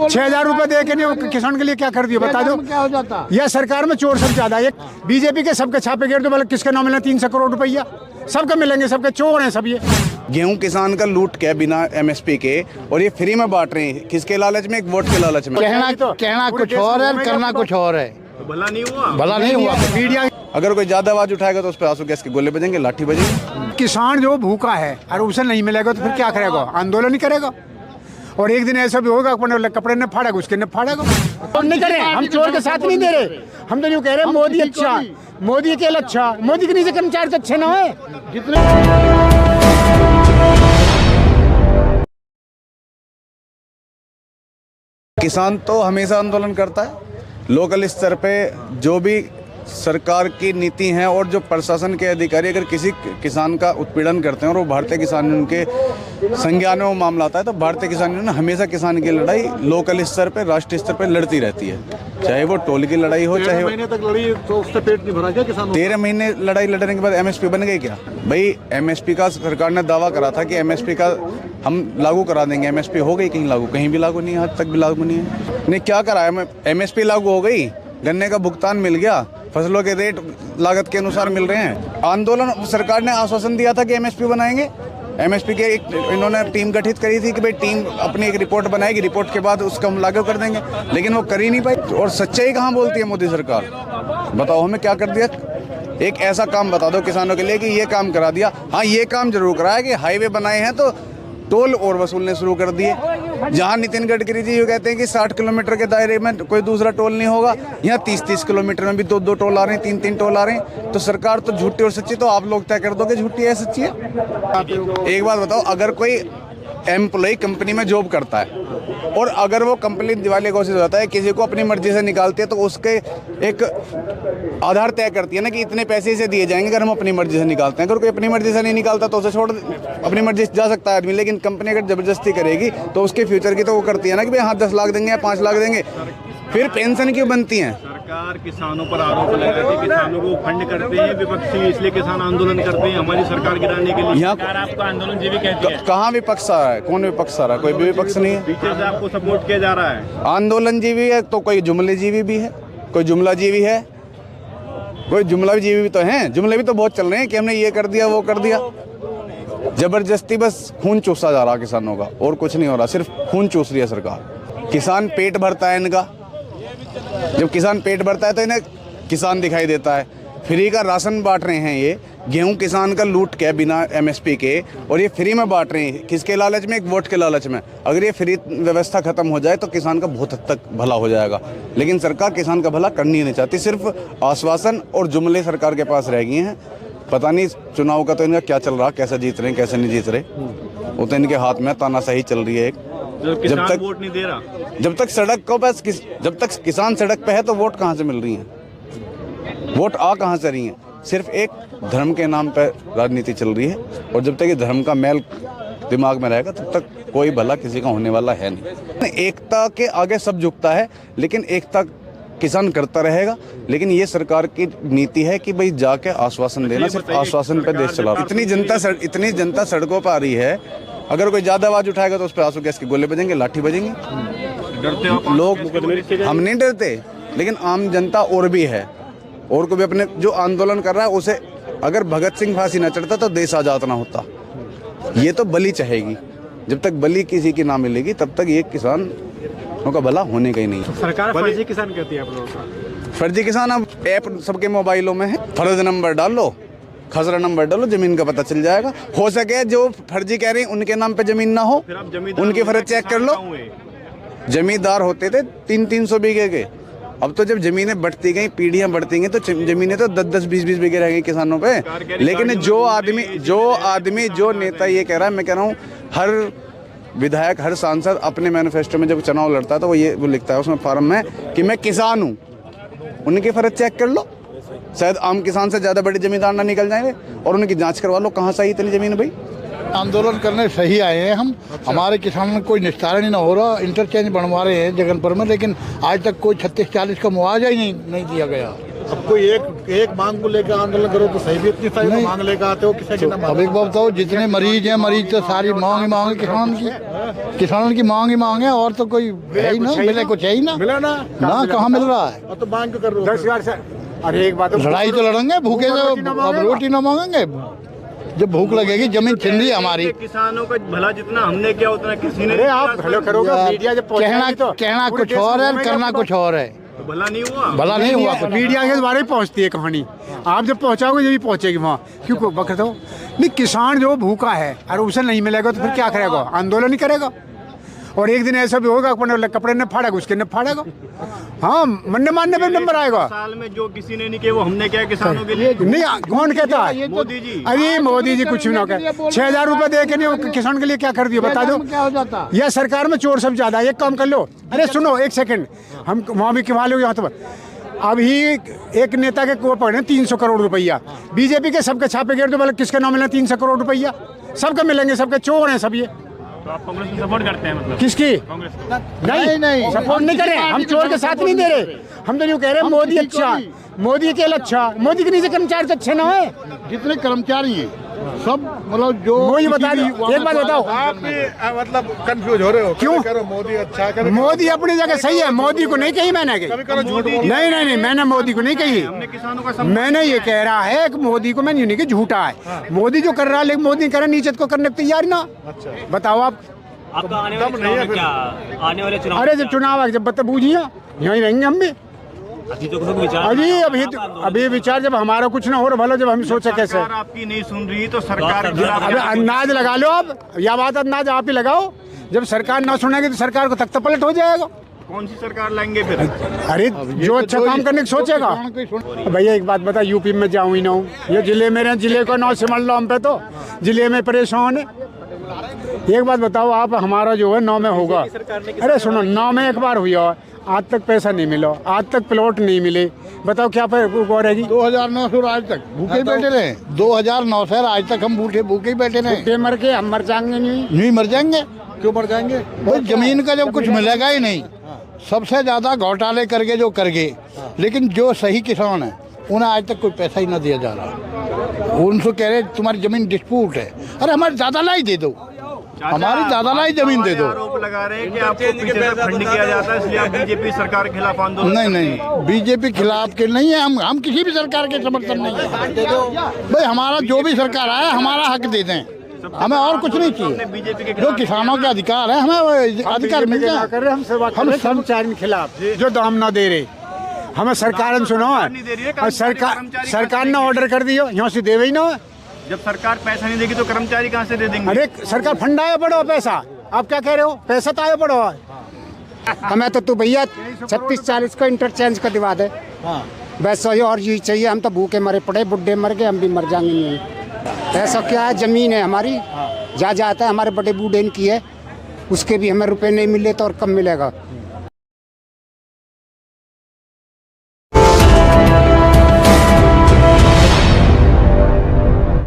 6,000 रुपए दे के नहीं किसान के लिए क्या कर दिया बता दो। क्या हो जाता? यह सरकार में चोर सब ज्यादा है। बीजेपी के सबके छापे गिर दो, मतलब किसके नाम मिलना 300 करोड़ रुपया, सबके मिलेंगे, सबके चोर हैं सब ये। गेहूं किसान का लूट के बिना एमएसपी के, और ये फ्री में बांट रहे हैं, किसके लालच में? एक वोट के लालच में। कहना कुछ और है, करना कुछ और है। भला नहीं हुआ, भला नहीं हुआ। मीडिया अगर कोई ज्यादा आवाज उठाएगा तो उस पर आंसू गैस के गोले बजेंगे, लाठी बजेगी। किसान जो भूखा है और उसे नहीं मिलेगा तो फिर क्या करेगा? आंदोलन ही करेगा। और एक दिन ऐसा भी होगा अपने कपड़े ने फाड़ेगा, उसके ने फाड़ेगा। हम नहीं करें, हम चोर के साथ नहीं दे रहे। हम तो यूँ कह रहे हैं मोदी अच्छा, मोदी के अच्छा, मोदी के नीचे कर्मचारी तो अच्छे ना है जितने। किसान तो हमेशा आंदोलन करता है। लोकल स्तर पे जो भी सरकार की नीति हैं और जो प्रशासन के अधिकारी अगर किसी किसान का उत्पीड़न करते हैं और वो भारतीय किसान यूनियन के संज्ञान में वो मामला आता है, तो भारतीय किसान यूनियन हमेशा किसान की लड़ाई लोकल स्तर पे, राष्ट्रीय स्तर पे लड़ती रहती है। चाहे वो टोल की लड़ाई हो, चाहे 13 महीने तक लड़ी तो उससे पेट नहीं भरा क्या किसानों? 13 महीने लड़ाई लड़ने के बाद एमएसपी बन गई क्या भाई? एमएसपी का सरकार ने दावा करा था कि एमएसपी का हम लागू करा देंगे। एमएसपी हो गई कहीं लागू? कहीं भी लागू नहीं है, आज तक भी लागू नहीं है। ने क्या करा है? एमएसपी लागू हो गई, गन्ने का भुगतान मिल गया, फसलों के रेट लागत के अनुसार मिल रहे हैं। आंदोलन, सरकार ने आश्वासन दिया था कि एमएसपी बनाएंगे। एमएसपी के इन्होंने टीम गठित करी थी कि भाई टीम अपनी एक रिपोर्ट बनाएगी, रिपोर्ट के बाद उसको हम लागू कर देंगे, लेकिन वो कर ही नहीं पाई। और सच्चाई कहाँ बोलती है मोदी सरकार? बताओ हमें क्या कर दिया? एक ऐसा काम बता दो किसानों के लिए कि ये काम करा दिया। हाँ, ये काम जरूर करा है कि हाईवे बनाए हैं तो टोल और वसूलने शुरू कर दिए। जहां नितिन गडकरी जी ये कहते हैं कि 60 किलोमीटर के दायरे में कोई दूसरा टोल नहीं होगा, यहाँ 30-30 किलोमीटर में भी 2-2 टोल आ रहे हैं, 3-3 टोल आ रहे हैं। तो सरकार तो झूठी और सच्ची तो आप लोग तय कर दोगे, झूठी है सच्ची है। एक बात बताओ, अगर कोई एम्प्लॉय कंपनी में जॉब करता है और अगर वो कंपनी दिवालिया घोषित हो जाता है, किसी को अपनी मर्जी से निकालती है, तो उसके एक आधार तय करती है ना कि इतने पैसे इसे दिए जाएंगे अगर हम अपनी मर्जी से निकालते हैं। अगर कोई अपनी मर्जी से नहीं निकालता तो उसे छोड़, अपनी मर्जी से जा सकता है आदमी, लेकिन कंपनी अगर जबरदस्ती करेगी तो उसके फ्यूचर की तो वो करती है ना कि भाई हाँ 10 लाख देंगे या 5 लाख देंगे। फिर पेंशन क्यों बनती हैं? सरकार किसानों पर आरोप लगाती है, किसानों को फंड करते हैं विपक्षी, इसलिए किसान आंदोलन करते हैं हमारी सरकार गिराने के लिए। यहाँ आपको आंदोलन जीवी कहती है। कहाँ विपक्ष आ रहा है? कौन विपक्ष आ रहा है? कोई भी विपक्ष नहीं है। पीछे से आपको सपोर्ट किया जा रहा है। आंदोलन जीवी है तो कोई जुमले जीवी भी है, कोई जुमला जीवी है, कोई जुमला जीवी भी तो है। जुमले भी तो बहुत चल रहे हैं कि हमने ये कर दिया वो कर दिया। जबरदस्ती बस खून चूसा जा रहा किसानों का, और कुछ नहीं हो रहा, सिर्फ खून चूस रही है सरकार। किसान पेट भरता है इनका, जब किसान पेट भरता है तो इन्हें किसान दिखाई देता है। फ्री का राशन बांट रहे हैं ये, गेहूं किसान का लूट के बिना एमएसपी के, और ये फ्री में बांट रहे हैं, किसके लालच में? एक वोट के लालच में। अगर ये फ्री व्यवस्था खत्म हो जाए तो किसान का बहुत हद तक भला हो जाएगा, लेकिन सरकार किसान का भला करनी नहीं चाहती। सिर्फ आश्वासन और जुमले सरकार के पास रह गए हैं। पता नहीं चुनाव का तो इनका क्या चल रहा, कैसे जीत रहे हैं कैसे नहीं जीत रहे, वो तो इनके हाथ में तानाशाही चल रही है। जब तक वोट नहीं दे रहा, जब तक सड़क को बस जब तक किसान सड़क पे है तो वोट कहाँ से मिल रही हैं? वोट आ कहाँ से रही हैं? सिर्फ एक धर्म के नाम पर राजनीति चल रही है, और जब तक ये धर्म का मैल दिमाग में रहेगा तब तक कोई भला किसी का होने वाला है नहीं। एकता के आगे सब झुकता है, लेकिन एकता किसान करता रहेगा। लेकिन ये सरकार की नीति है कि भाई जाके आश्वासन देना, सिर्फ आश्वासन पे देश चला। इतनी जनता सड़कों पर आ रही है, अगर कोई ज्यादा आवाज उठाएगा तो उस पर आंसू गैस के गोले बजेंगे, लाठी बजेंगे। लोग, हम नहीं डरते, लेकिन आम जनता और भी है, और को भी अपने जो आंदोलन कर रहा है उसे, अगर भगत सिंह फांसी न चढ़ता तो देश आजाद ना होता। ये तो बलि चाहेगी, जब तक बलि किसी की ना मिलेगी तब तक ये किसान का भला होने का ही नहीं। सरकार फर्जी किसान कहती है आप लोगों का। फर्जी किसान अब ऐप सबके मोबाइलों में है, फर्ज नंबर डाल लो, खसरा नंबर डालो, जमीन का पता चल जाएगा। हो सके जो फर्जी कह रहे हैं उनके नाम पे जमीन ना हो, उनके फर्ज चेक कर लो। जमींदार होते थे 300-300 बीघे के, अब तो जब जमीनें बढ़ती गई, पीढ़ियां बढ़ती गई, तो जमीनें तो 10-10, 20-20 बीघे रह गई किसानों पे। लेकिन जो आदमी जो नेता ये कह रहा है, मैं कह रहा हूँ हर विधायक, हर सांसद अपने मैनिफेस्टो में जब चुनाव लड़ता है तो वो लिखता है उसमें फॉर्म में कि मैं किसान हूँ। उनके फर्ज चेक कर लो, शायद आम किसान से ज़्यादा बड़े जमींदार ना निकल जाएंगे, और उनकी जांच करवा लो कहाँ से आई इतनी ज़मीन भाई। आंदोलन करने सही आए हैं हम। हमारे किसानों में कोई निस्तारण ही ना हो रहा, इंटरचेंज बनवा रहे हैं जगनपुर में, लेकिन आज तक कोई 36-40 का मुआवजा ही नहीं दिया गया। अब कोई एक मांग को लेकर आंदोलन करो तो सही भी इतनी सारी तो मांग लेकर आते हो, किसे कितना अब एक बात बताओ, जितने मरीज हैं, मरीज तो सारी मांग ही मांग है किसानों की मांग ही मांग है, और तो कोई है ही ना, मिले कुछ है ही ना, मिला ना कहाँ मिल रहा है। और तो मांग क्यों कर रहे हो? 10,000 से। अरे एक बात लड़ाई तो लड़ेंगे, भूखे से अब रोटी ना मांगेंगे, जब भूख लगेगी। जमीन छिन रही है हमारी। किसानों का भला जितना हमने किया उतना किसी ने अरे आप भलो करोगे, मीडिया जब पहुंचेगी तो कहना पूरे कुछ देश और में है, घूमेगा करना तो कुछ और है। तो भला नहीं हुआ। भला नहीं हुआ कुछ। मीडिया के द्वारा ही पहुंचती है कहानी। आप जब पहुंचाओगे जब भी पहुंचेगी वहाँ, क्यों वक्त हो नहीं। किसान जो भूखा है और उसे नहीं मिलेगा तो फिर क्या करेगा, आंदोलन ही करेगा। और एक दिन ऐसा भी होगा अपने कपड़े ने फाड़ेगा, उसके ने फाड़ेगा। हाँ, मन्ने मानने पे नंबर आएगा। साल में जो किसी ने नहीं किया वो हमने किया किसानों के लिए। नहीं, कौन कहता है? मोदी जी। अरे मोदी जी कुछ भी ना कहे। 6,000 रुपए दे के नहीं वो किसान के लिए क्या कर दिया बता दो। क्या हो जाता? यह सरकार में चोर सब ज्यादा है। एक काम कर लो। अरे सुनो एक सेकंड, हम वहाँ भी किमा लो यहाँ तो। अभी एक नेता के को पड़े 300 करोड़ रुपया, बीजेपी के सबके छापे गिर दो, बोले किसके नाम मिले 300 करोड़ रुपया, सबके मिलेंगे, सबके चोर हैं सब ये। तो आप कांग्रेस को सपोर्ट करते हैं मतलब? किसकी? कांग्रेस को। नहीं सपोर्ट नहीं करें, हम चोर के साथ नहीं दे रहे। हम तो यूँ कह रहे हैं मोदी अच्छा, मोदी के अच्छा, मोदी के नीचे कर्मचारी अच्छे ना है। जितने कर्मचारी हैं सब, मतलब जो वही बता दी। एक बात बताओ, आप भी मतलब कंफ्यूज हो रहे हो। क्यों? करो मोदी अच्छा करे, मोदी अपनी जगह सही है, मोदी को नहीं कही मैंने कही। कभी करो झूठ बोलो। नहीं, मैंने मोदी को नहीं कही। हमने किसानों का सब। मैंने ये कह रहा है कि मोदी को मैं यूँ नहीं कि झूठा है। मोदी जो कर रहा है, लेकिन मोदी करे नीचे को करने को तैयार ना। बताओ आप। आपका आने वाले चुनाव में क्या, आने वाले चुनाव अरे जब चुनाव आ जब बता बूझिए, यहीं रहेंगे हम भी। अभी तो कुछ विचार अभी विचार जब हमारा कुछ ना हो रहा, भला जब हम सोचे कैसे। सरकार आपकी नहीं सुन रही तो सरकार के खिलाफ अबे अंदाज लगा लो अब, या बात अंदाज आप ही लगाओ। जब सरकार ना सुनेगी तो सरकार को तख्त पलट हो जाएगा। कौन सी सरकार लाएंगे फिर? अरे जो अच्छा काम करने की सोचेगा। भैया एक बात बता, यूपी में जाऊँ ही ना हूँ, ये जिले में रहे, जिले को ना सिमट लो हम पे, तो जिले में परेशान है। एक बात बताओ आप, हमारा जो है 9 में होगा। अरे सुनो, 9 में एक बार हुआ, आज तक पैसा नहीं मिला, आज तक प्लॉट नहीं मिले। बताओ क्या रहेगी? 2009 से आज तक भूखे बैठे रहे। 2009 से आज तक हम भूखे ही बैठे रहे। मर के हम मर जाएंगे नहीं मर जाएंगे। क्यों मर जाएंगे? भाई जमीन का जब कुछ मिलेगा ही नहीं, सबसे ज्यादा घोटाले करके जो कर गए, लेकिन जो सही किसान है उन्हें आज तक कोई पैसा ही ना दिया जा रहा। उनसे कह रहे तुम्हारी जमीन डिस्प्यूट है। अरे हमारी ज्यादा लाई दे दो, हमारी ज्यादा लाई जमीन दे दो। आरोप लगा रहे हैं कि आपको पीछे से फंड किया जाता है, इसलिए आप बीजेपी सरकार के खिलाफ आंदोलन। नहीं, बीजेपी खिलाफ के नहीं है, हम किसी भी सरकार के समर्थन नहीं है। भाई हमारा जो भी सरकार आया हमारा हक दे दें, हमें और कुछ नहीं चाहिए। जो किसानों के अधिकार है हमें अधिकार मिल जाए। हम कर्मचारी के खिलाफ जो दाम ना दे रहे, हमें सरकार ने सुनो और सरकार ने ऑर्डर कर दियो, यहाँ से देवे ही ना। जब सरकार पैसा नहीं देगी तो कर्मचारी कहाँ से दे देंगे? अरे सरकार फंड आया पड़ो पैसा, आप क्या कह रहे हो? पैसा तो आया पड़ो। हमें तो भैया 36-40 को इंटरचेंज कर दिवा दे, बस वही और यही चाहिए। हम तो भूखे मरे पड़े, बुढ़े मर गए, हम भी मर जाएंगे नहीं। पैसा क्या है, जमीन है हमारी, जा जाता है, हमारे बड़े बूढ़े की है, उसके भी हमें रुपए नहीं मिले तो और कब मिलेगा।